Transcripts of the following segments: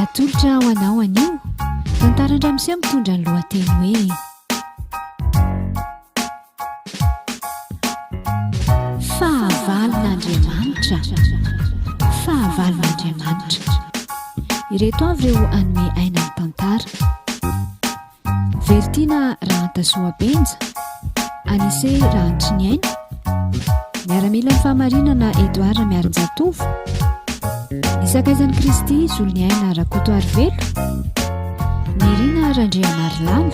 atolotra ho anao anio tantarandramisia mitondra ny lohateny hoe fahavalon'Andriamanitra, fahavalon'Andriamanitra. Ireto avy ireo anome aina ny tantara. Vertina Rahantasoabenja, Anise Rahantriniaina, miaramila ny fahamarinana Edouard Miarinjatovo, Isakaizan'i Kristy Zoloniaina Rakoto Arivelo, Nirina Randria Marilalo.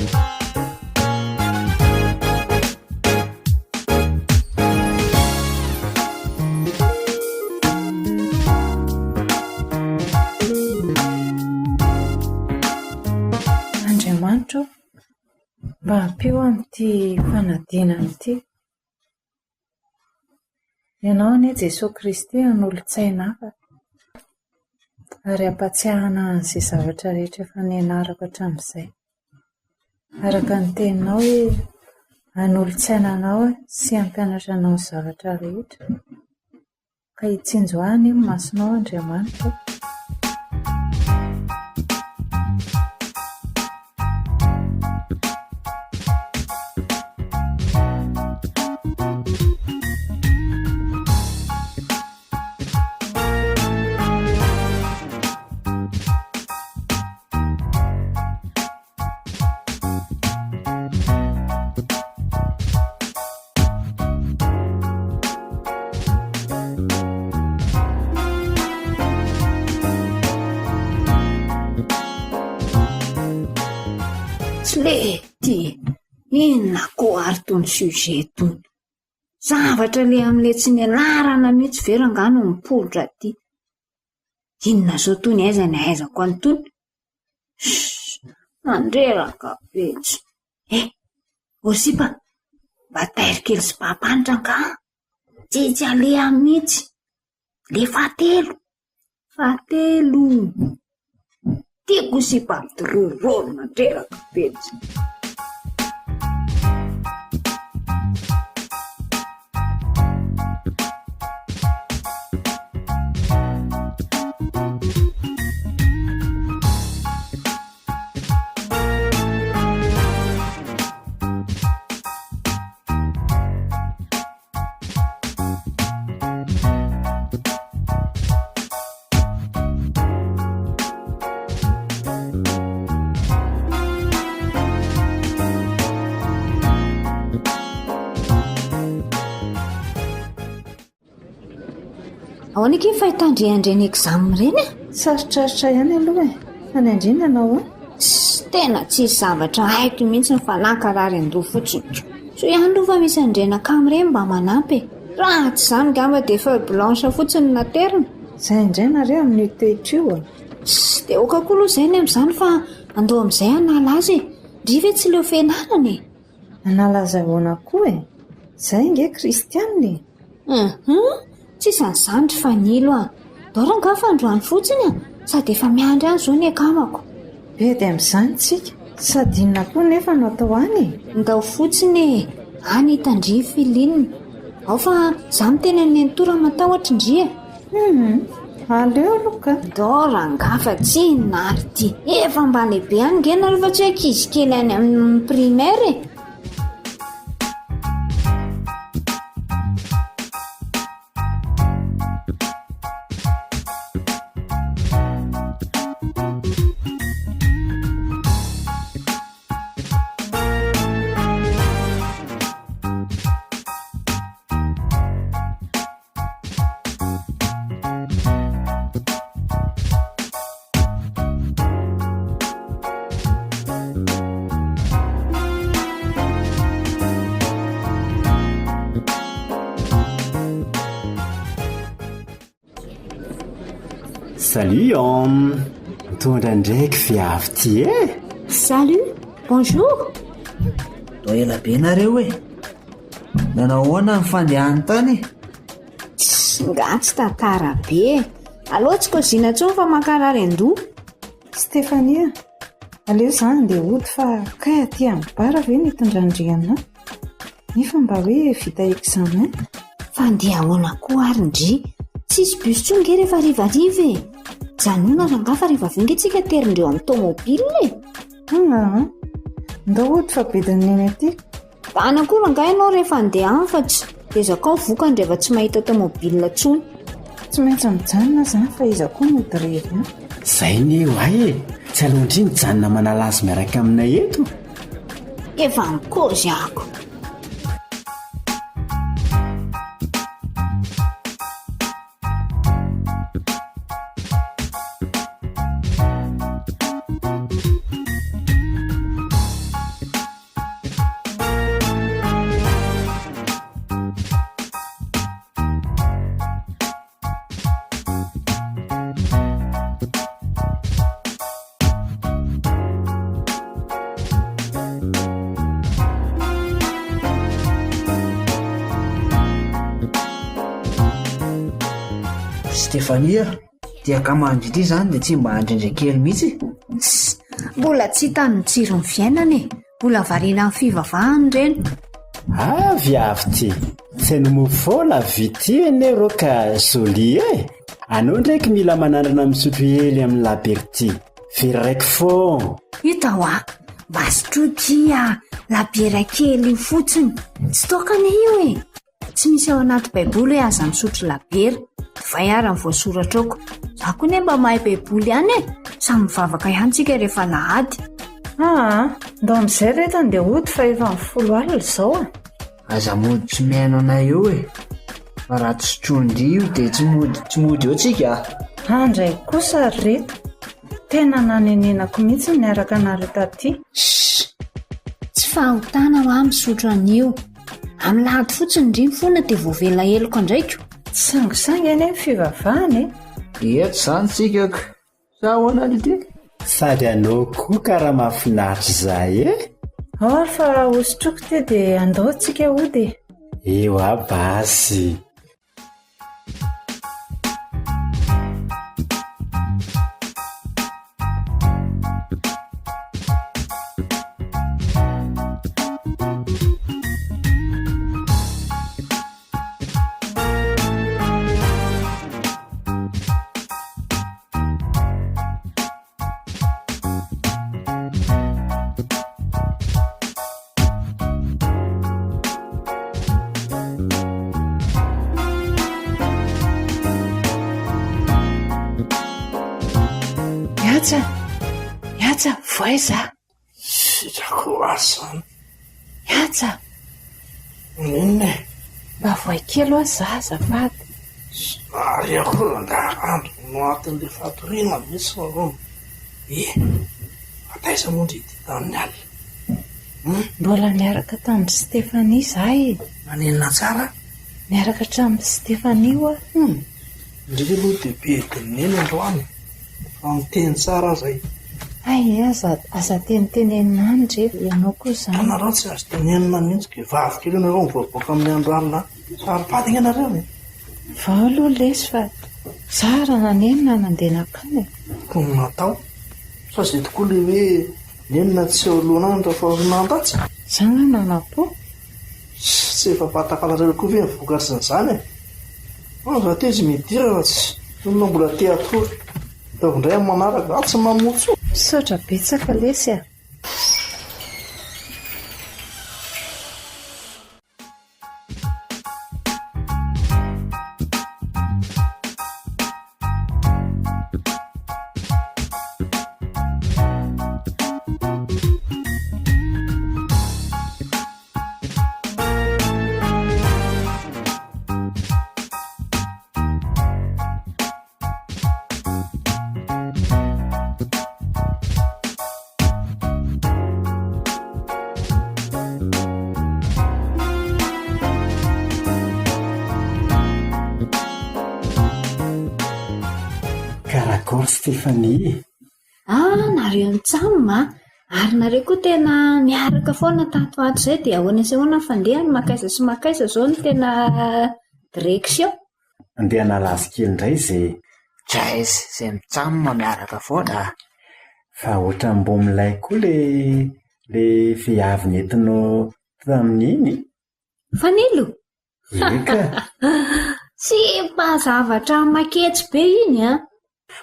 Andriamanitra mba hampio amin'ity fanadinana ity. Ianao anie Jesosy Kristy an'olo-tsaina hafa ary ampatsiahana an'izay zavatra rehetra efa nianarako hatramin'izay. Araka ny teninao hoe an'olo-tsainanao sy hampianatra anao ny zavatra rehetra. Ka hitsinjo any ny masonao Andriamanitra. Lety, inona koa ary tony sujet tony? Zavatra le amin'le tsy nianarana mihitsy vera angano mipolitra ty. Inona zao tony aiza ny ahaizako any tony? Andreraka betsy. Orsipa, mba tahiry kely sy papanitra ka? Tsitsy alea mihitsy. Le fatelo. Tiako sy pampidorororo mandreraka betsy. Ao an'ika fahitandriandreny examen ireny a? Sarotrarotra ihany aloha fa ny andrina anao tena tsisy zavatra haiko mihitsy ny falakarary andoha fotsiny. So ihany aloha fa misy andrena kamireny mba manampy. Raha tsy izany gamba dia fa blanche fotsiny naterina. Izay indray nareo amin'ny toetrio. Dia oka koa aloha izay ny amin'izany fa andoha amin'izay hanala azy. Ndry ve tsy leo fianarana? Analaza ahoana koa Izay nge kristianina. Tsisy an'izany fa nilo a. Dora nga fa androany fotsiny sady efa miandry any izao ny akamako. Be dia amin'izany tsika. Sady inona koa nefa no atao any? Ndao fotsiny any hitandry filinina. Ao fa za miteny ny tora matahotra indria. Aleo aloka. Dora nga fa tsy nary ty. Efa mba lehibe any ngena rehefa tsy ankizy kely any amin'ny primaire. Salut homme, mitondra ndraiky viavy ty Salut, bonjour. Toa ela be nareo nanao ahoana ny fandehany tany? Nga tsy tantara be. Aloha tsy kozina tsony fa makarary andoha. Stefania, aleo izany dia hody fa kay aty amin'ny bara ve nitondran-driana? Nefa mba hoe vita examen. Fandeha ahoana koa ary ndry? Tsisy bus tsony nge rehefa rivariva Janona rangafa rehefa vinga itsika terindreo amin'ny tômôbilina e. Ndao ody fa bidiny neny aty. Tany akory rangahy ianao rehefa andeha afatsy dia izy akao vokany rehefa tsy mahita tômôbilina tsony. Tsy maintsy mijanona izany fa izy koa moderevy. Zay ny eo ay e, tsy alohandry mijanona manalazy miaraka aminay eto. Efa nikozy ako. Stefania, dia kamandry izany dia tsy mba handrendran-kely mihitsy. Mbola tsy hitany ny tsiro ny fiainana e. Mbola variana amin'ny fivavahany ireny. Avy ty, tsy nomofola vity ene ro ka joli e. Anao ndraiky mila manandrana misotro hely amin'ny laberty. Very raiky fô. Hita hoa, mba sotrotia labiera kely fotsiny. Tsy tokana io e. Tsy misy ao anaty baiboly hoe aza misotro labiera. Divay ary amin'ny voasoratra ako. Za koa ne mba mahay baiboly ihany e. Samy mivavaka ihany tsika rehefa lahady. Ndao amin'izay rehetra andeha ody fa efa 10 alina izao a. Aza mody tsy mihaino anay eo e. Fa raha tsy sotroindry io dia tsy mody eo tsika. Andray kosa reto. Tena nanenenako mihitsy niaraka anareo taty. Tsy fahotana ho amin'ny misotro an'io. Amin'ny lahady fotsiny ndrimy foana dia voavela heloko andraiko. Sangisangy eny amin'ny fivavahany e. Eto izany tsikako. Sa ahoana ity? Sady anao koa karaha mahafinaritra izay e. Fa hosotroko ty dia andao tsika ody. Eo abasy. Yatsa, voaiza. Sitrako asany. Yatsa. Inona e? Mba voaikely ho za azafady. Ary ako andro no atin'ilay fatoriana misy rony. Ataiza mondry ity tamin'ny alina. Mbola niaraka tamin'ny Stefania zahay. Manenina tsara? Niaraka tamin'ny Stefania hoa. Ndrika aloha dia be dineny androany. Fa miteny tsara zay. Aza tenitenenina any rehefa ianao koa izany. Anareo tsy azo tenenina mihitsy ke vavy kely ianareo mivoaboaka amin'ny andro alina. Sary-padina ianareo e. Vao aloha lesy fa tsara nanenina nandeha nakany. Koa natao. Fa izay tokoa ilay hoe nenina tsy eo alohanany raha fa nandatsy. Izany nanam-po. Tsy efa mpahatakalazareo koa ve mivokatra izany e. Raha teo izy midira raha tsy olona mbola te atory. Davindray amin'ny manaraka tsy mamotso. Misaotra betsaka lesy a. Karakôry Stefania? Nareo mitsamma. Ary nareo koa tena niaraka foana tato ato izay dia ahoana sy ahoana fandehany makaiza sy makaiza izao no tena direksio. Andeha nalazy kely indray izay. Jaizy izay mitsamma miaraka foana. Fa ohatra mbo milay koa le viavy nentinao tamin'iny. Fanilo? Eka. Tsy mba zavatra maketsy be iny a.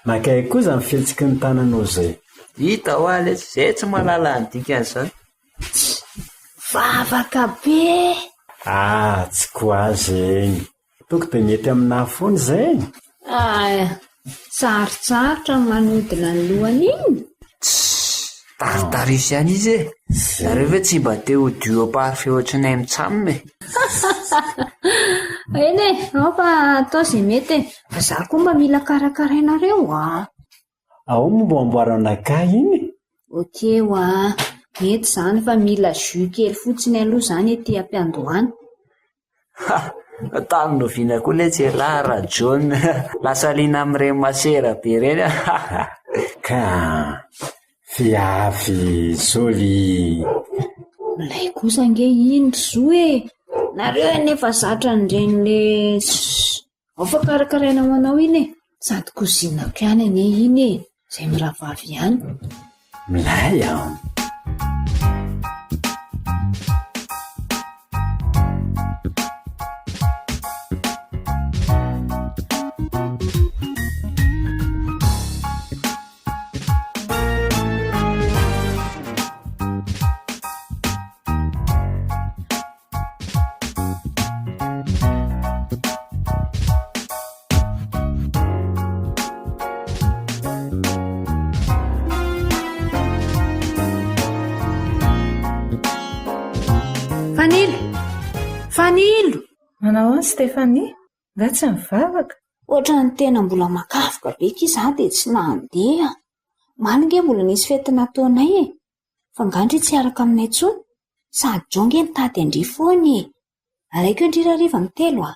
makay koza ny fihetsiky ny tananao zay. Hita ho aly zay tsy malala ny dikan'izany. Vavaka be. Tsy koa zeny. Toko dia mety aminahy foana zay. Sarotsarotra manodina ny lohany iny. Taritarisy ihany izy e. Zareo ve tsy mba te ho duo parfait ohatranay mitsamina e. Eny e, ao fa atao izay mety e. Za koa mba mila karakarainareo Ao momba amboaranakay iny? Okey mety zany fa mila jus kely fotsiny aloha zany ety am-piandohany. Tamin'ny noviana koa ilay Jelara John lasa liana amin'ireny masera be ireny. Ka viavy joli. Ilay kosa nge ino zo e. Nareo nefa zatra nireny ao fa karakaraina ho anao iny e. Sady kozinako ihany ane iny e. Izay mirahavavy ihany. Milay Fanilo. Manao any Stéphanie? Nga tsy mivavaka? Ohatra ny tena mbola makafoka be kisa dia tsy nandeha. Malinge mbola nisy fety nataonay e. Fa ngandry tsy araka aminay intsony. Sady jonge nitady andry foany e. Alaiko indrira riva ny 3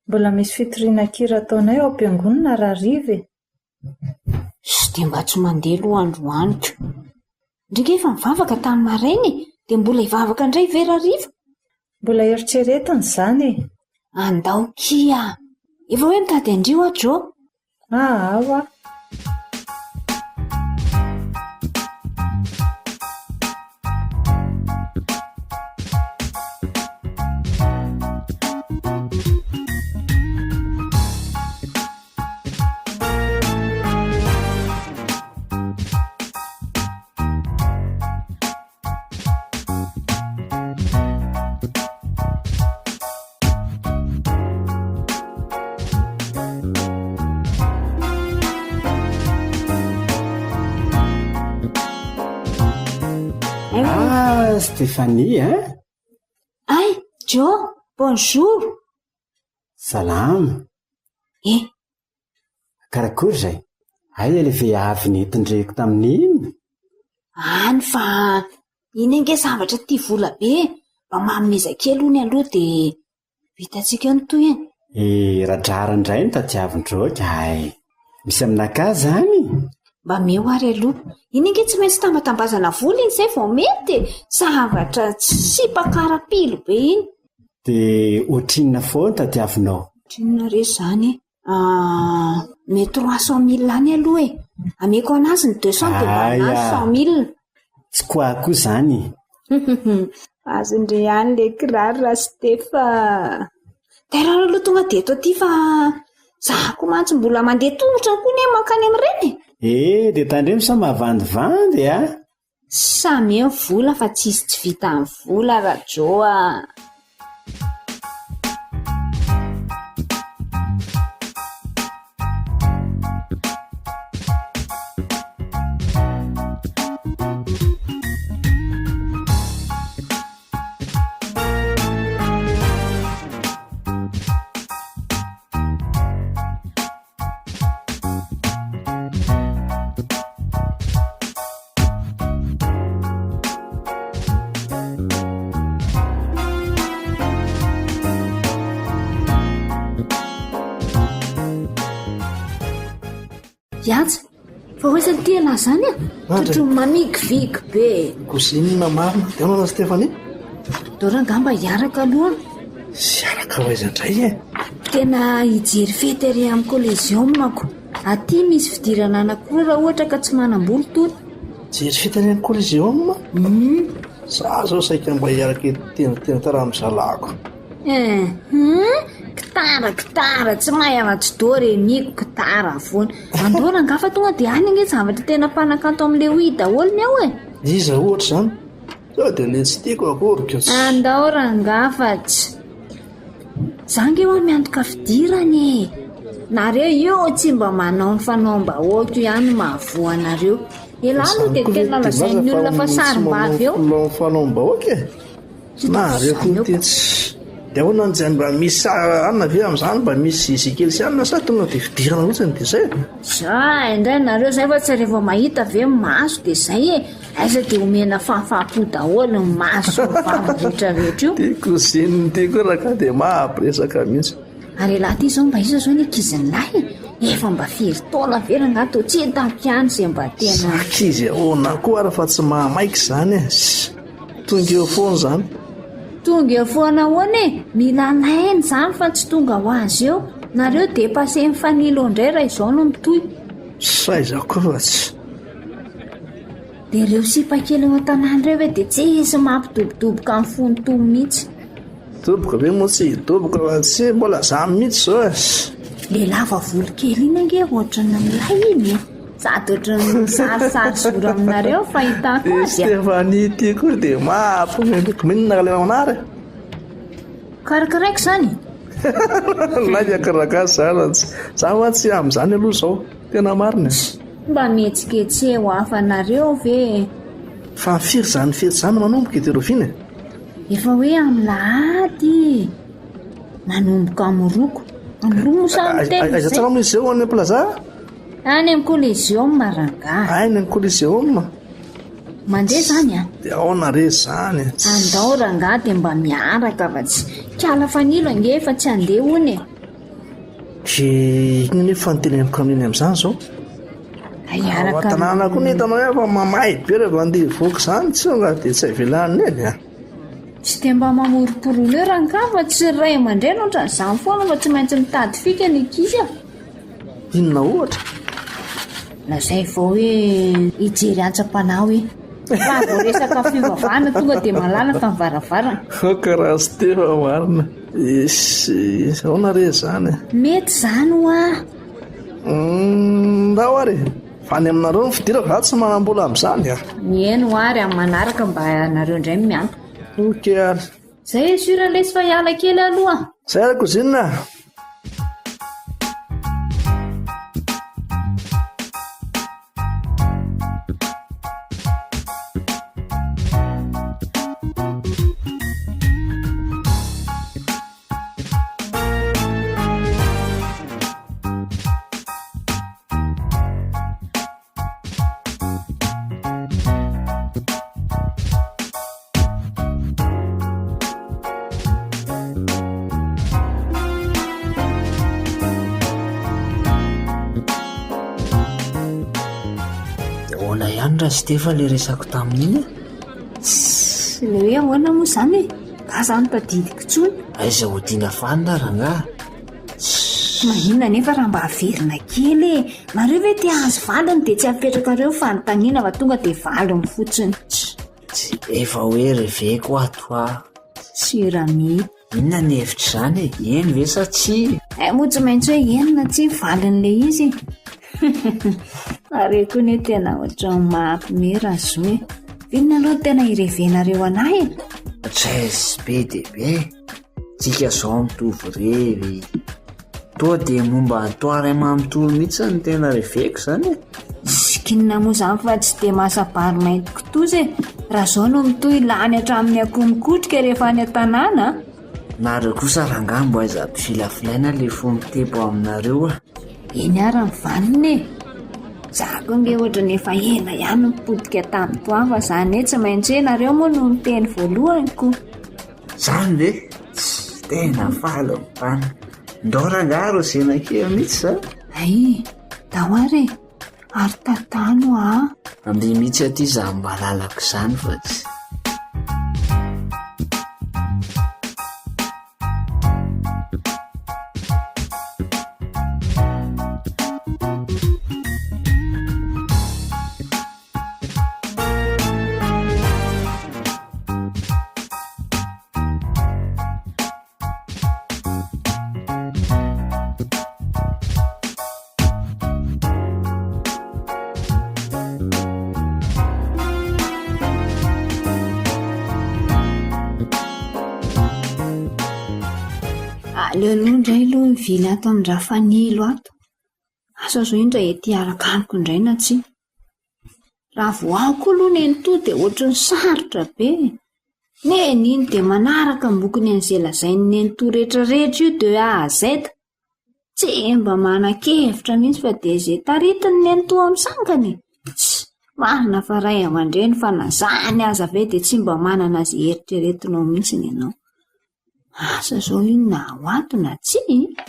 mbola misy fitoriana kira ataonay ao am-piangonana raha rive. Dia mba tsy mandeha lohandroaniko. Ndrika efa mivavaka tany marainy dia mbola hivavaka indray vera riva. Mbola eritreretiny zany e. Andao kia. Efa hoe mitady andrio Jo? Ao. Stéphanie, Ay, Jo, bonjour. Salama. Karakory zay? Ilay viavy nentindreko tamin'iny. Any fa iny nge zavatra tia vola be. Mba mameza kely ony aloha dia vitantsika ny toy eny. Radrara indray ny tadiavin-droka. Misy aminaka zany? Mba meo ary aloha. Iny nge tsy maintsy tambatambazana vola iny izay vao mety. Zavatra tsy pakarapilo be iny. Dia ohatrinona foana tadiavinao? Ohatrinona re zany mety 300 000 any aloha e. Ameko anazy ny 200 dia mba anazy 100 000. Tsy koa koa zany. Azondre ihany le kiraro raha Stefa. Terara aloha tonga dia eto aty fa za koa mantsy mbola mandeha tongotra koa ne mankany amin'ireny. Dia tandremo sa mavandivandy Samy eo vola fa tsisy tsy vita amin'ny vola raha Jo Iatsa, fa hoe sany tena zany totro mamikiviky be. Kozinina marina, dia manao Stéphanie? Dora ngamba hiaraka aloha. Sy araka hoaizandray Tena hijery fety ary amin'ny Collégium manko. Aty misy fidirana anankiroa raha ohatra ka tsy manam-bola tony. Jery fety any amin'ny Collégium? Za zao saika mba hiaraka tena tara amin'ny zalako. Kitara tsy mahay aratsy do reniko kitara foana andora angafa tonga dia any nge zavatra tena mpanakanto amin'le oi daholo ny ao e iza ohatra zany sao dia le tsy tiako akorika andaora angafatsy zange ho miantoka fidirany nareo io tsy mba manao ny fanaom-bahoaka ihany mahavoanareo elalo dia tena lazain'ny olona fa sarim-bavy eo fanaom-bahoaka e nareo tetsy dia ahoana anjany mba misy anina ve amin'izany mba misy izikely sy anina sa tonga dia fidirana ohatsiny dia zay za indray nareo zay fa tsy rehefa mahita ve maso dia zay e aiza dia omena fahafapo daholo ny maso vavyrehetrarehetra io tiako zeniny tiako raha ka dia mahampiresaka mihitsy ary laha ty zao mba iza zao ny ankizin'lahy efa mba firy taona veranga to tsy tampiany zay mba tena ankizy ahoana koa ary fa tsy mahamaiky izany e tonga eo foana izany tonga eo foana hoana e mila nainy izany fa tsy tonga ho azy eo nareo dia pase mifanilo indray raha izao no mitoy saizako fa tsy dia ireo sipakely eo an-tanàny ireo hoe dia tsy isy mampidobodoboka amin'ny fontomy mihitsy doboka ve moa tsy hidoboka fa tsy mbola za mihitsy zao e le lava volo kely iny ange ohatrany amin'ilay iny sady ohatrany sarisary zoro aminareo fahitako azy Stefanie ty koa dia mampomendoko minina ka le manara karakaraiko zany lahy akarakasy zany za hoa tsy amin'izany aloha zao tena marina mba mihetsiketsy ho hafanareo ve fa firy zany fety zany manomboka eterofina efa hoe amin'ny lahady manomboka amin'ny roko aiza tsara mo izy zao any plaza any amin'ny coliseum maranga ainy amin'ny coliseum mandeha zany a dia aona re zany andao ranga dia mba miaraka fa tsy kiala fanilo ange fa tsy andeha hony e ke iny nefa fanoteneniko amin'iny amin'izany zao tanàna koa nitanao hoe fa mamay be rehefa andeha voaka izany tsy onga dia tsy havelany eny a tsy dia mba mamoroporono eo ranga fa tsy ray aman-dray no ohatrany izany foana fa tsy maintsy mitady fika ny ankizy a inona ohatra lazay vao hoe hijery antsa-panao e raha vao resaka fivavahana tonga dia malala fa mivaravarana karaha sy tefa marina isy aona re zany mety zany ho a ndao ary fa ny aminareo ny fidirako za tsy manambola amin'izany a mihaino ho ary amin'ny manaraka mba nareo indray mianto oke ary zay e sura lesy fa hiala kely aloha zay ary kozinina ona ihany raha sy tefa le resako tamin'iny sy le hoe ahoana moa izany e ka zany tadidiko tsony aiza ho dina fanina ranga mahinona nefa raha mba haverina kely e nareo ve tia azo valiny dia tsy apetrakareo fanontaniana fa tonga dia valiny fotsiny tsy efa hoe reveko ato a sirami inona ny hevitra izany e eny ve sa tsy moa tsy maintsy hoe enina tsy valin'le izy are koa ne tena ohatrany mahampimera azo hoe vinona aloha tena irevenareo anahy e tresy be dia be tsika zao mitovy revy toa dia momba atoary mamotolo mihitsy ny tena reveko izany e sikinina moa izany fa tsy dia masabary mainty kotoza e raha zao no mitoy lany hatramin'ny akomokotrika rehefa any an-tanàna nareo kosa rangambo aiza mpifilafilaina le fo mitebo aminareo a eny ara mivaliny e zako nge ohatra nefa ela ihany mipodika tamin'toa fa zany hoe tsy maintsy hoe nareo moa no miteny voalohany ko zany ve tsy tena falo mipana ndao rangaro zenakeo mihitsy za ay dahoary e ary tatano a ambe mihitsy aty za mba lalako izany fa tsy aleo aloha indray aloha mivily ato amin'ny rafanilo ato. Asa zao indray ety arakaniko indray na tsia. Raha voako aloha neny to dia ohatry ny sarotra be. Neny dia manaraka mbokony an'izay lazainy neny to rehetrarehetra io de A à Z. Tsy mba manan-kevitra mihitsy fa dia izay taritiny neny to amin'ny sangany. Tsy marina fa ray aman-dreny fa nazany aza ve dia tsy mba manana azy eritreretinao mihitsy ianao. Asa zao io na ho ato na tsia.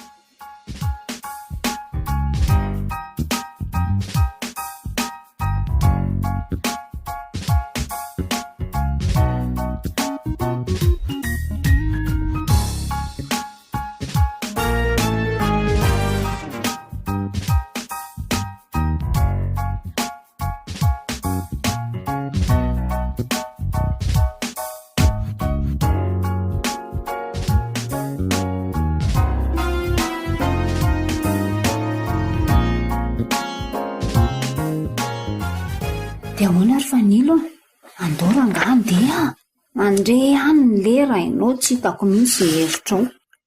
Dia ahoana ry Fanilo, andoro angano dia mandre ihany ny lera ianao tsy hitako mihitsy izay hevitrao.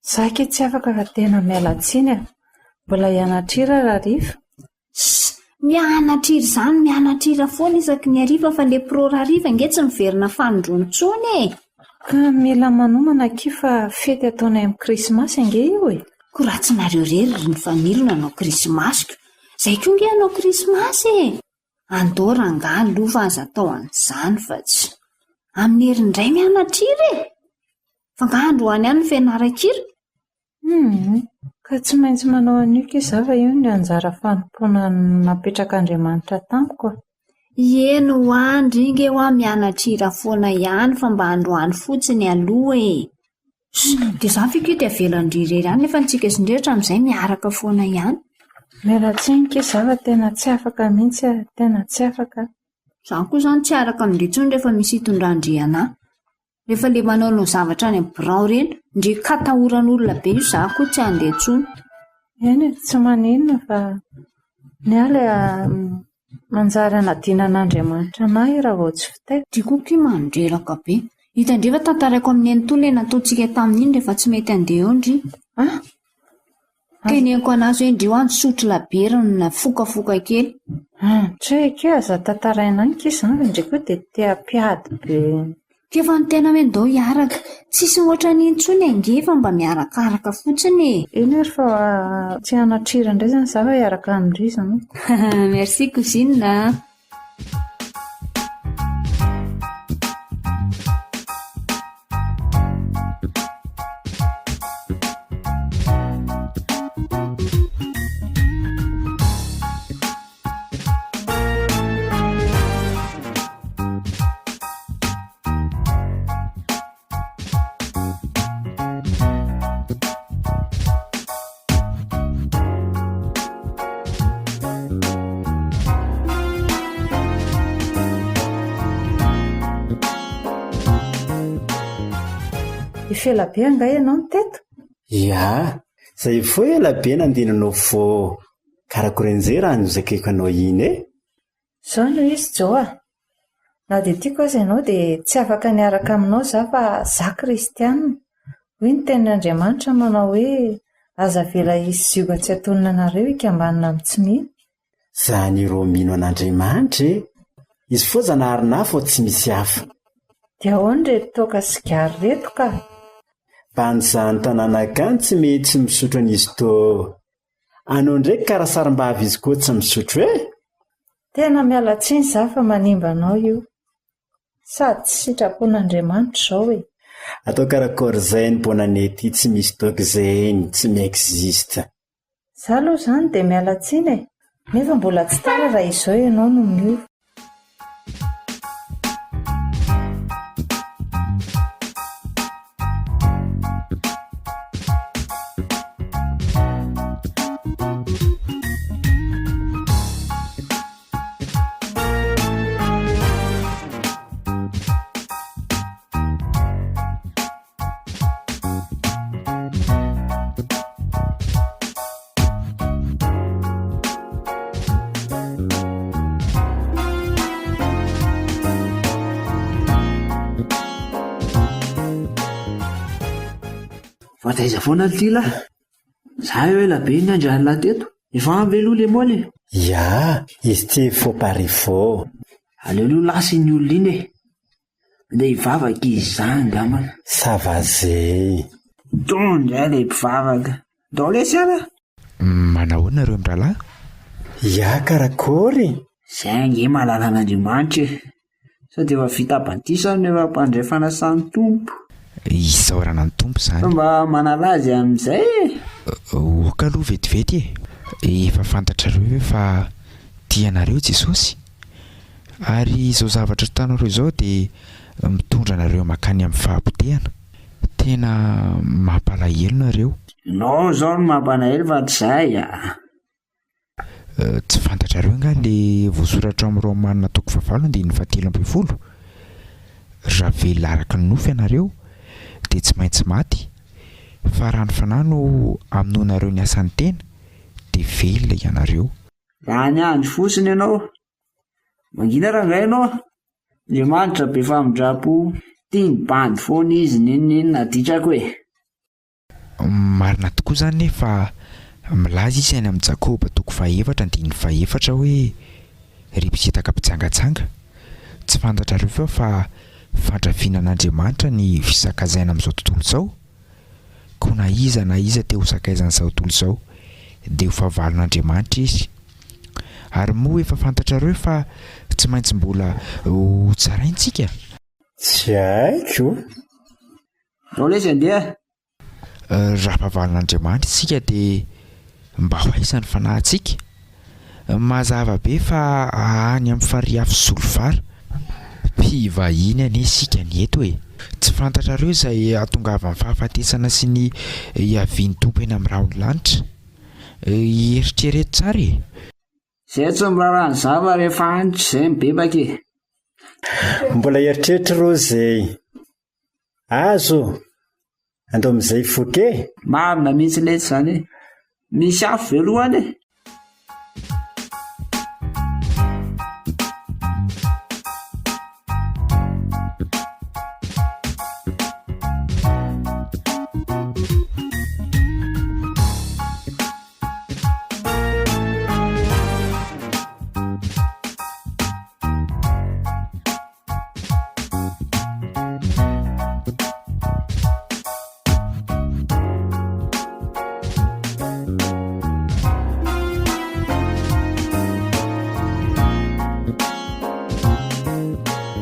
Izaho ke tsy afaka fa tena miala tsiny mbola hianatrira rariva. Mianatrira izany mianatrira foana isaky ny hariva fa le prorariva nge tsy miverina fanondroany intsony e. Ka mila manomana kia fa fety ataonay amin'ny krismasy ange io e. Ko raha tsy nareo rery ry ny Fanilo nanao krismasiko. Izay koa nge hanao krismasy e. Andoro angano aloha fa aza atao an'izany fa tsy. Amin'ny herindray mianatrira e. Fa nga androany ihany ny fianaran-kira. Ka tsy maintsy manao an'io ke izaho fa io ny anjara fanompoana napetraka Andriamanitra tamiko. Eno andry inge ho mianatrira foana ihany fa mba androany fotsiny aloha e. Dia izany fiko dia avelandrirery ihany nefa ntsika sindrehitra amin'izay miaraka foana ihany. Miala tsiny ke izaho fa tena tsy afaka mihitsy tena tsy afaka. Izany koa izany tsy araka amin'ilay intsony rehefa misy hitondran-driana. Rehefa le manao no zavatra any amin'ny birao ireny, ndry katahoran'olona be io izaho koa tsy handeha intsony. Eny tsy maninona fa ny ala manjary hanadinan'Andriamanitra anahy raha vao tsy fitaiko. Dia koa mandreraka be. Hitandreva tantaraiko amin'ny eny tolo nataontsika tamin'iny rehefa tsy mety handeha eo ndry. Teneniko anazy hoe ndrio any sotro laberina fokafoka kely. Tsy aza tantaraina any kisa izany indray koa dia te-hampiady be. Kefa ny tena hoe ndao hiaraka. Tsisy ohatran'ny intsony ange fa mba miarakaraka fotsiny e. Eny ary fa tsy hanatrira indray izany izaho hiaraka amin'indry izany. Merci cousine. Ifelabe anga ianao ny teto? Ia, izay foa elabe nandinanao vao karakoran'izay raha nozakaiko anao iny e. Izao no izy Joa. Na dia tiako aza ianao dia tsy afaka niaraka aminao izaho fa izaho kristianina. Hoy ny tenin'Andriamanitra manao hoe aza vela hisy zioka tsy atonina anareo hikambanana amin'ny tsy mino. Izany ireo mino an'Andriamanitra e. Izy foa zanahary fô tsy misy hafa. Dia ahoana reto toaka sigary reto ka? Ban'izany tanànakany tsy mety tsy misotro an'izy tô. Anao ndraiky karaha sarim-bavy izy koa tsy misotro e? Tena miala tsiny izaho fa manimba anao io. Sady tsy sitrapon'Andriamanitra izao e. Atao karakôry izay ny bonanety tsy misy toaka izay tsy miexista. Izaho aloha izany dia miala tsiny e. Nefa mbola tsy tara raha izao ianao no miova. Mataiza foana ty la. Za eo ela be ny andrany lahy teto. Efa avelo le moly. Ya, izy ty faux pari faux. Aleoleo lasy ny olona iny e. Le hivavaka izy zany gamana. Ça va zay. Tondra le mpivavaka. Dao lesy ara. Manahoana reo amin'rahalahy? Ya, karakory. Zay nge mahalala an'Andriamanitra e. Sao dia efa vita batisa ny efa mpandray fanasany tompo. Isaorana ny tompo zany. Mba manalazy amin'izay e. Oka aloha vetivety e. Efa fantatrareo hoe fa tianareo Jesosy. Ary izao zavatra tanareo izao dia mitondra anareo makany amin'ny fahampitehana. Tena mampalahelo nareo. No, zao no mampalahelo fa tsy izay a. Tsy fantatrareo nga le voasoratra amin'ny Romanina toko 7:17. Raha velona araka ny nofy ianareo dia tsy maintsy maty. Fa raha ny fanahy no hamonoanareo ny asan'ny tena dia velona ianareo. Raha ny andro fotsiny ianao. Mangina raha ngay ianao. Andriamanitra be famindrapo. Tia ny bandy foana izy ninona ditrako e. Marina tokoa zany nefa milaza izy any amin'ny Jakoba toko 4:7 hoe ripitaka mpitsangatsanga. Tsy fantatrareo fa fandrafiana an'Andriamanitra ny fisakazaina amin'izao tontolo izao. Ko na iza te ho sakaizan'izao tontolo izao dia ho fahavalon'Andriamanitra izy. Ary moa efa fantatrareo fa tsy maintsy mbola ho tsaraintsika. Tsy haiko. Dao lesy andeha. Raha fahavalon'Andriamanitra isika dia mba ho aisany fanahintsika. Mazava be fa any amin'ny fariafy solofara. Mpivahiny anie isika ny eto e. Tsy fantatrareo izay ahatongava amin'ny fahafatesana sy ny havian'ny tompo eny amin'ny rahaolanitra. Eritrereto tsara e. Izay tsy mirarany zava rehefa antitra izay mibebaka e. Mbola eritreritry ro zay. Azo. Andao amin'izay foke. Marina mihitsy letsy zany e. Misy afo velohany e.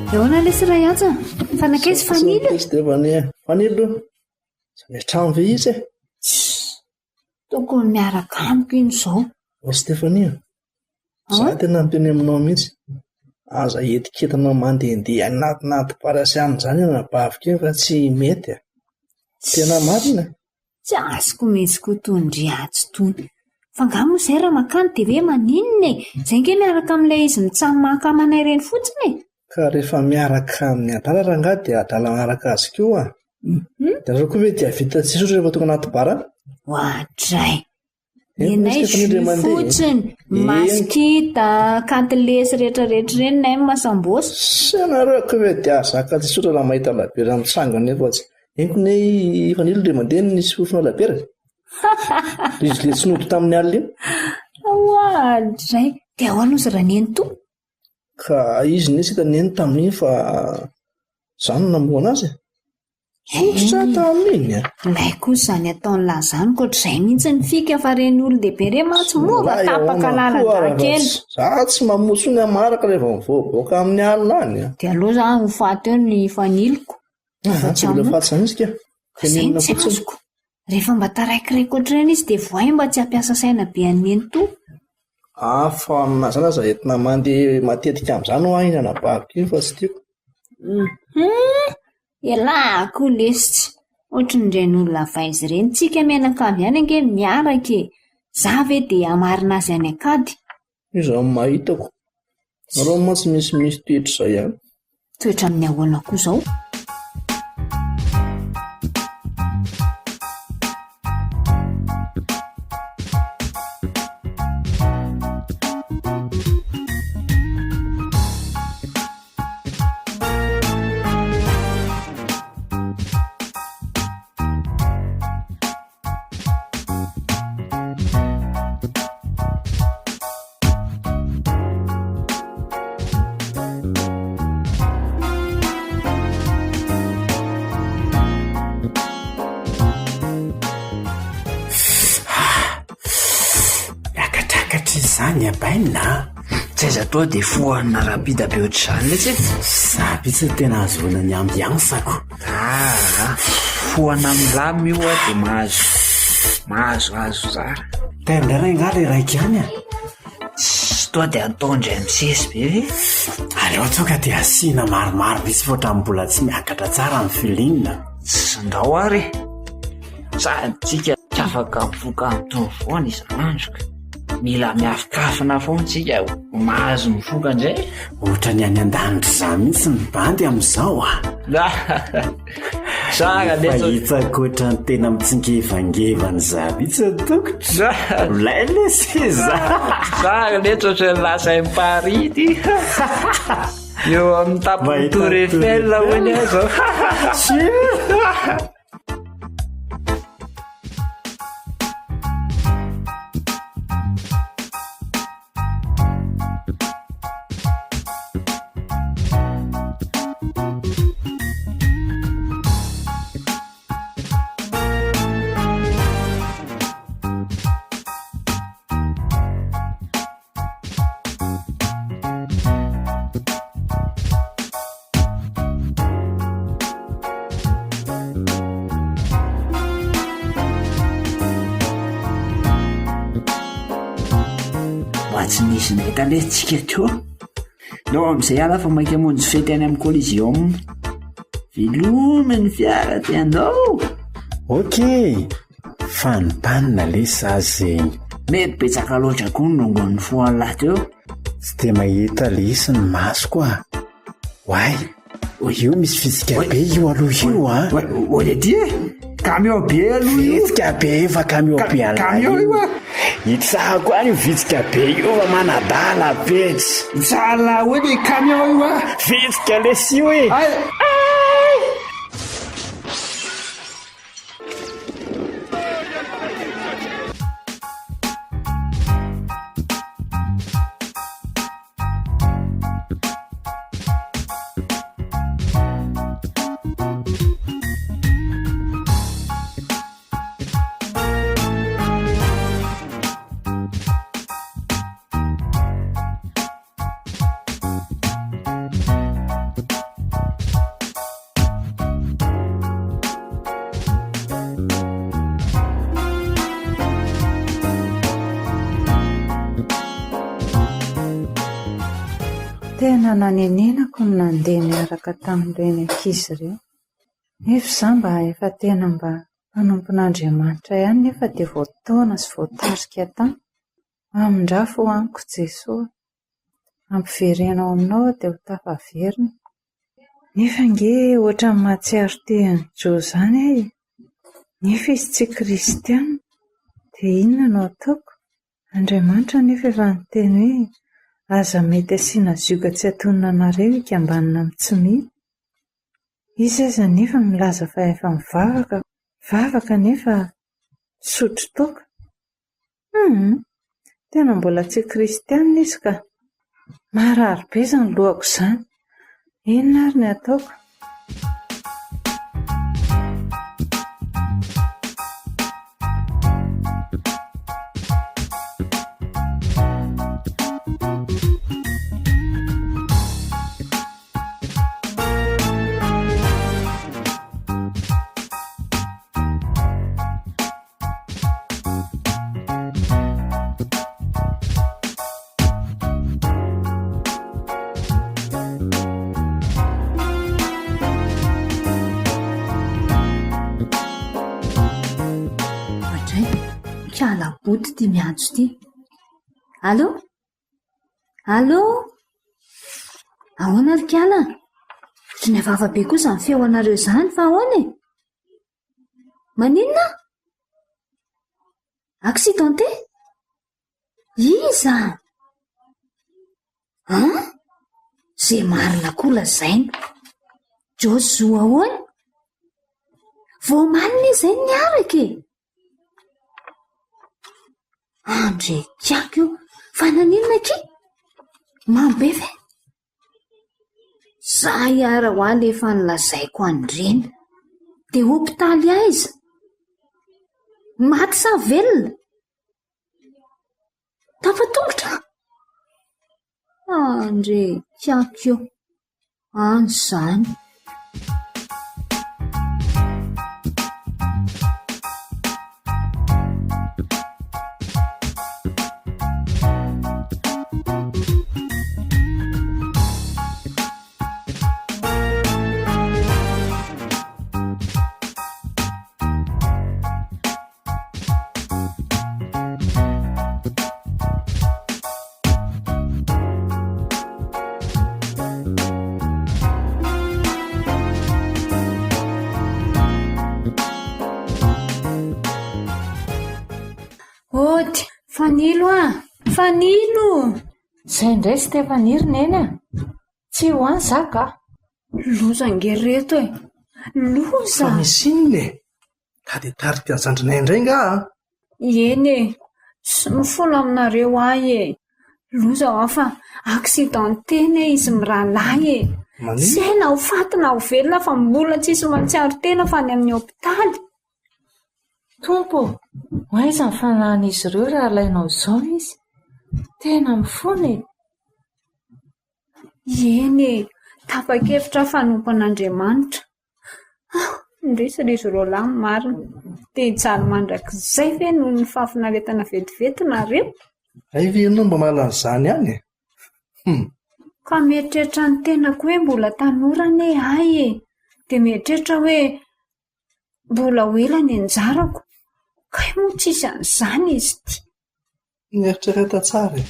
Ehoana lesy ray antsa. Fanakaizy fanilo. Fanilo. Mihatrano ve izy e? Tokony miaraka amiko iny izao. O Stefania. Za tena miteny aminao mihitsy. Aza etiketana mandehandeha anaty parasiana izany anabavika iny fa tsy mety. Tena marina. Tsy azoko mihitsy kotondry atsy tony. Fa angamo izay raha makany dia hoe maninona e. Izay nge miaraka amin'ilay izy mitsamy mahakamanay ireny fotsiny e. Ka rehefa miaraka amin'ny adala raha nga dia adala miaraka azy koa. Dia raha koa hoe dia vita tsisy rehefa tonga anaty bara. Ohatray. Nenay jus fotsiny, maskita, katilesy rehetrarehetra ireny nay masambosa. Sanareo koa hoe dia zaka tsisy raha mahita labera mitsangana efa tsy. Enko ne fanilo dia mandeha nisy fofona labera. Izy le tsy noto tamin'ny alina io. Ohatray. Dia ahoana ozy raha neny to? Ka izy ne sita neny tamin'iny fa zany namoana azy. Fototra tamin'iny a. Ilay kosa izany ataon'ny lazany koatr'izay mihitsy ny fika fa reny olon-dehibe ireny mantsy mova tapaka lalan-drakely. Za tsy mamotso ny amaraka rehefa mivoaboaka amin'ny alina any. Dia aloha za ho faty eo ny faniloko. Tsy mbola faty izany izy ka. Izay ny tsy azoko. Rehefa mba taraikiraiky ohatr'ireny izy dia voay mba tsy hampiasa saina be an'eny to. Fa amin'izany aza entina mandeha matetika amin'izany ho ahiny anabavika iny fa tsy tiako. Ialako lesy. Ohatran'ireny olona vaizy ireny tsika mianakavy ihany ange miaraka e. Za ve dia hamarina azy any akady. Izy amin'ny mahitako. Nareo mantsy misy toetra izay ihany. Toetra amin'ny ahoana koa izao. miakatra izany abaina. Tsy aiza toa dia fohanina rapida be ohatr'izany letsy. Zaby tsy tena azoana ny ambiansako. Fohana milamy io dia mahazo zara. Taindray ngala raiky ihany a. Tsy toa dia ataondray misesy be ve? Aleo tsoka dia asiana maromaro misy foatra mbola tsy miakatra tsara amin'ny filinina. Tsy ndao ary sady tsika tsy afaka mivoaka amin'itony foana isan'androka. Mila miafokafona foana tsika mahazo mivoaka indray. Ohatra ny any an-danitra izany mihitsy ny bandy amin'izao a. Sara fahitsako ohatra ny tena mitsingevangevana za mihitsy ny tokotra. Ilay lesy za. Sara netra ohatry ny lasa imparity. Eo amin'ny tapony Tour Eiffel hoeny azo. Tsy nisy nahita lesitsika teo no amin'izay ala fa maika monjy fety any amin'ny Coliseum. Velominy fiara tiandao. Okey, fanopanina lesy azy zegny. Mety betsaka loatra koa nongon'ny foan'lahy teo. Tsy dia mahita lesy ny masoko a. Way, io misy fitsika be io aloha io a. Oye dia camion be aloha io. Vitsika be fa camion be aloha. Camion io a. Itsahako any vitsika be io fa manadala petsy. Tsala hoe ny camion io a. Vitsika lesy io e. Tena nanenenako ny nandeha miaraka tamin'ireny ankizy ireo. Nefa izaho mba efa tena mba mpanompon'Andriamanitra ihany nefa dia voataona sy voatarika tany. Amin-drafo amiko Jesosy. Ampiverenao aminao dia ho tafaverina. Nefa nge ohatra ny mahatsiaro tehany Jo izany ahy. Nefa izy tsy kristiana. Dia inona no ataoko? Andriamanitra nefa efa niteny hoe aza mety asiana zioka tsy atonina anareo ikambanana amin'ny tsy mino. Izy aza nefa milaza fa efa mivavaka nefa sotro toaka. Tena mbola tsy kristiana izy ka marary be izany lohako izany. Inona ary ny ataoko? Alaboty ty miantso ty. Allô? Allô? Ahoana ry kiala? Ohatry ny hafahafa be kosa ny feo anareo izany fa ahoana e? Maninona? Accidenté? Iza? Zay marina koa lazaina. Joshua ahoana? Voamanina izay niaraka e. Andre tiako io fa naninona ki? Mambe ve? Za hiara ho any efa nilazaiko andreny. Dia hopitaly aiza? Maty sa velona? Tafa andrekako anyzany. Ody, fanilo fanilo! Izay indray tsy te faniry neny a? Tsy ho any zaka? Loza ngereto e, loza. Fa misy inona e? Ka dia tarika ny zandrinay indray nga a? Eny e, sy mifono aminareo ahy e. Loza ho aho fa aksidantena izy mirahalahy e. Manino? Tsy haina ho faty na ho velona fa mbola tsisy matsiaro tena fa any amin'ny hôpitaly. Tompo, hoaiza ny fanahin'izy ireo raha alainao izao izy? Tena mifono e. Eny e, tapa-kevitra fanompan'Andriamanitra. Ndrisy ireo lahy marina, te hijaly mandrakizay ve noho ny fahafinaretana vetivety nareo? Ay ve ianao mba mahalany izany ihany e? Ka mieritreritra ny tenako hoe mbola tanorana e ahy e. Dia mieritreritra hoe mbola ho ela ny anjarako. Kay moa tsisy an'izany izy ity. Nieritreretra tsara e.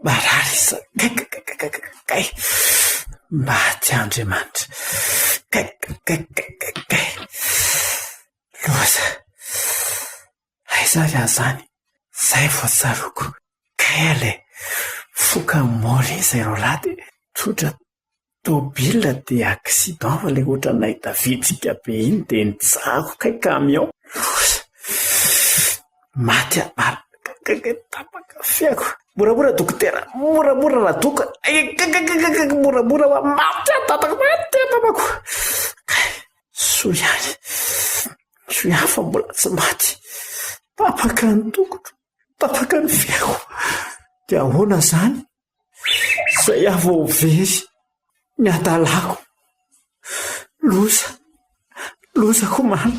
Marary izany. Kay. Maty Andriamanitra. Kay. Loza. Aiza ry azany. Zay vao tsaroako. Kay ale. Foka moly izay rolady. Tsotra tôbila dia accident fa le ohatran'ny nahita vitsika be iny dia nitsako kay camion. Loza. Maty tapaka fiako. Moramora dokotera, moramora raha doka. Moramora maty tapako. Soa ihany fa mbola tsy maty. Tapaka ny tokotro, tapaka ny fiako. Dia ahoana izany? Zay aho vao very ny adalako. Loza komana.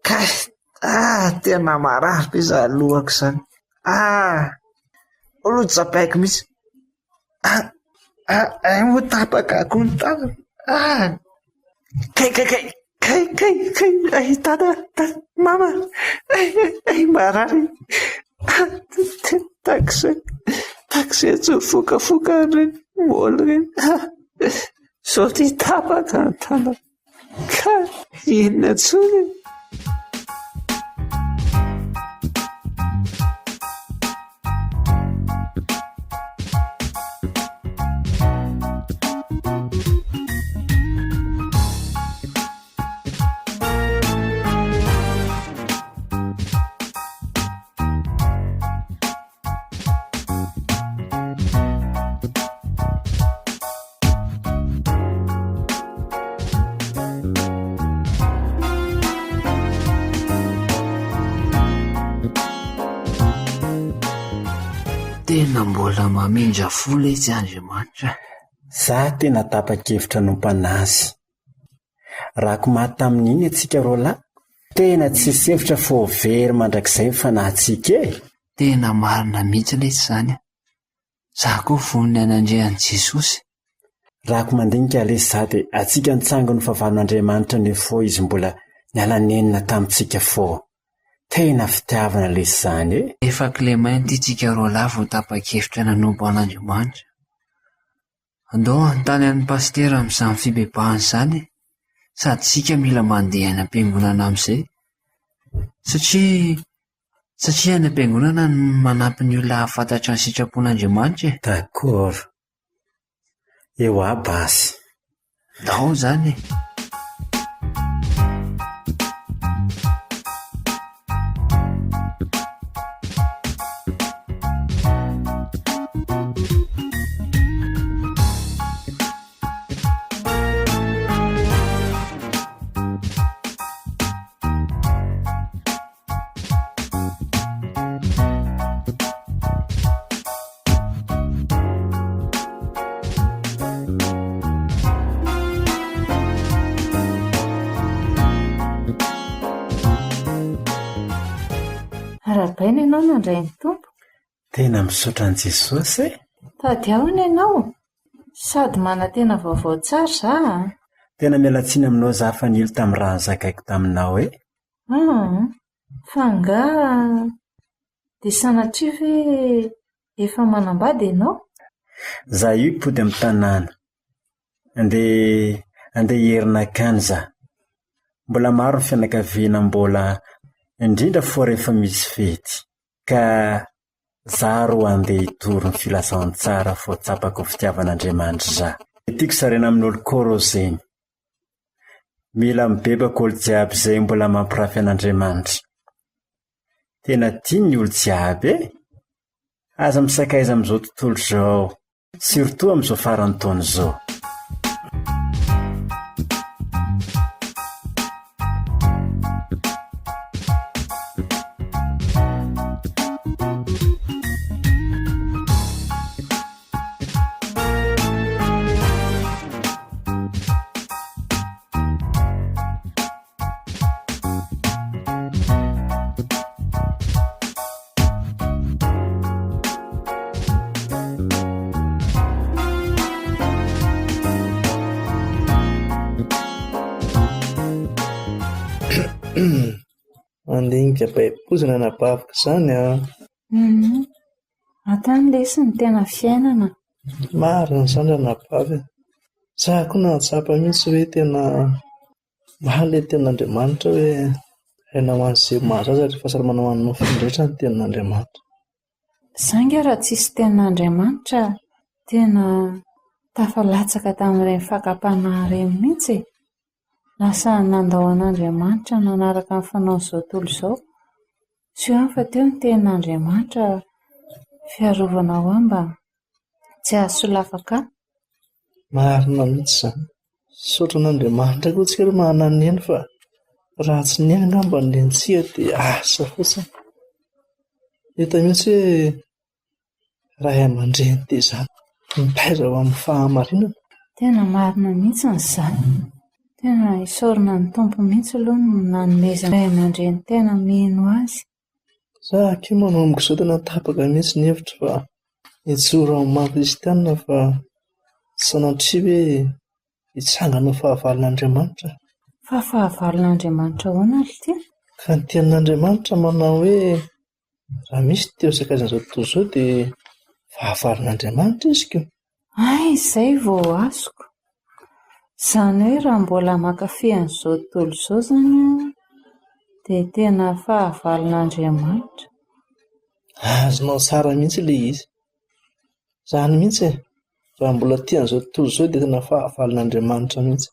Kay. Tena marary be za lohako izany. Olojabaiko misy. Mo tapaka ako ny tanana. Kay. Ahitana mama. Marary. Taxi tsy fokafoka ireny. Moly ireny. Sao ty tapaka ny tanana. Ka inona tsony. Tena mbola mamindra vola izy Andriamanitra. Za tena tapa-kevitra nompanazy. Raha ko maty tamin'iny antsika roalahy, tena tsy sevitra fo very mandrakizay fanahintsika e. Tena marina mihitsy ilay izany. Za koa vonona anandrehan'i Jesosy. Raha ko mandinika lesy za dia atsika nitsango ny fahavalon'Andriamanitra ny fo izy mbola nialanenina tamintsika fo. Tena fitiavana lesy izany e. Efa Clémente itsika roalahy vao tapa-kevitra nanompo an'Andriamanitra. Andao anontany an'ny pastera amin'izany fibebahana izany, sady tsika mila mandeha any am-piangonana amin'izay. Satria any am-piangonana no manampy ny olona hahafantatra ny sitrapon'Andriamanitra e. D'accord. Eo abasy. Ndao izany e. Arabaina ianao nandray ny tompo. Tena misaotra an'i Jesosy e. Tady ahoana ianao? Sady manantena vaovao tsara za. Tena miala tsiny aminao za fa nilo tamin'ny raha nizakaiko taminao e. Fa nga dia sanatria ve efa manambady ianao? Za io hipody amin'ny tanàna. Andeha herina akany za. Mbola maro ny fianakaviana mbola indrindra fo rehefa misy fety. Ka za ro andeha hitory ny filazany tsara fo tsapako fitiavan'Andriamanitra za. Tiako sarena amin'olo kôro zegny. Mila mibebaka olo jiaby izay mbola mampirafy an'Andriamanitra. Tena tiany ny olo jiaby e. Aza misakaiza amin'izao tontolo izao. Surtout amin'izao faran'ny taona izao. Mandinika baim-pozana nabavaka izany a. Atany lesy ny tena fiainana. Marina izany raha nabavy. Za koa nahatsapa mihitsy hoe tena mahalay tenin'Andriamanitra hoe haina ho an'izay mahazatra rehefa fahasalamana ho an'ny nofony rehetra ny tenin'Andriamanitra. Zanga raha tsisy tenin'Andriamanitra tena tafalatsaka tamin'ireny fakapanahy ireny mihitsy. Lasa nandao an'Andriamanitra nanaraka ny fanaon'izao tontolo izao. Sy ho fa teo ny tenin'Andriamanitra fiarovana ho mba tsy ahasolafaka. Marina mihitsy izany. Saotra an'Andriamanitra koa tsika aloha mahananeny fa raha tsy neny angamba ny nentsika dia asa fotsiny. Hita mihitsy hoe raha aman-dreny dia izany mitaiza ho amin'ny fahamarinana. Tena marina mihitsy n'izany. Tena isaorina ny tompo mihitsy aloha no nanomezana ray aman-dreny tena mino azy. Za keo manomboka izao tena tapaka mihitsy ny hevitra fa hijoro amin'ny maha-kristianina fa sanatria hoe hitsangana ho fahavalon'Andriamanitra. Fa fahavalon'Andriamanitra ahoana ry ity? Ka ny tenin'Andriamanitra manao hoe raha misy teo sakaizana izao tontolo izao dia fahavalon'Andriamanitra izy keo. Izay vao azoko. Izany hoe raha mbola mankafy an'izao tontolo izao izany dia tena fahavalon'Andriamanitra. Azonao tsara mihitsy ilay izy. Izany mihitsy e. Raha mbola tia an'izao tontolo izao dia tena fahavalon'Andriamanitra mihitsy.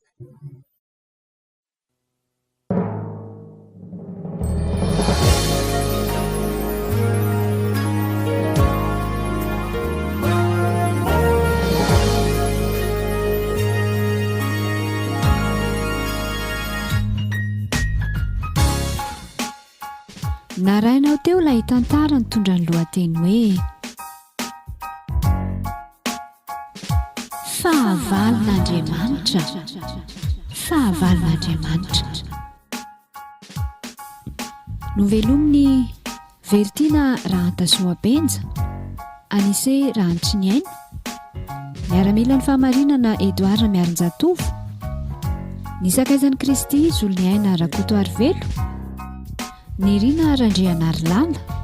Narainao teo ilay tantara nitondra ny lohateny hoe fahavalon'Andriamanitra. Fahavalon'Andriamanitra. Novelominy Vertina Rahantasoapenja, Anise Rahantriniaina, miaramila ny fahamarinana Edoara Miarinjatovo, ny sakaizan'i Kristy Zolony Aina Rakoto Arivelo, ny Rina Randriana Arylala,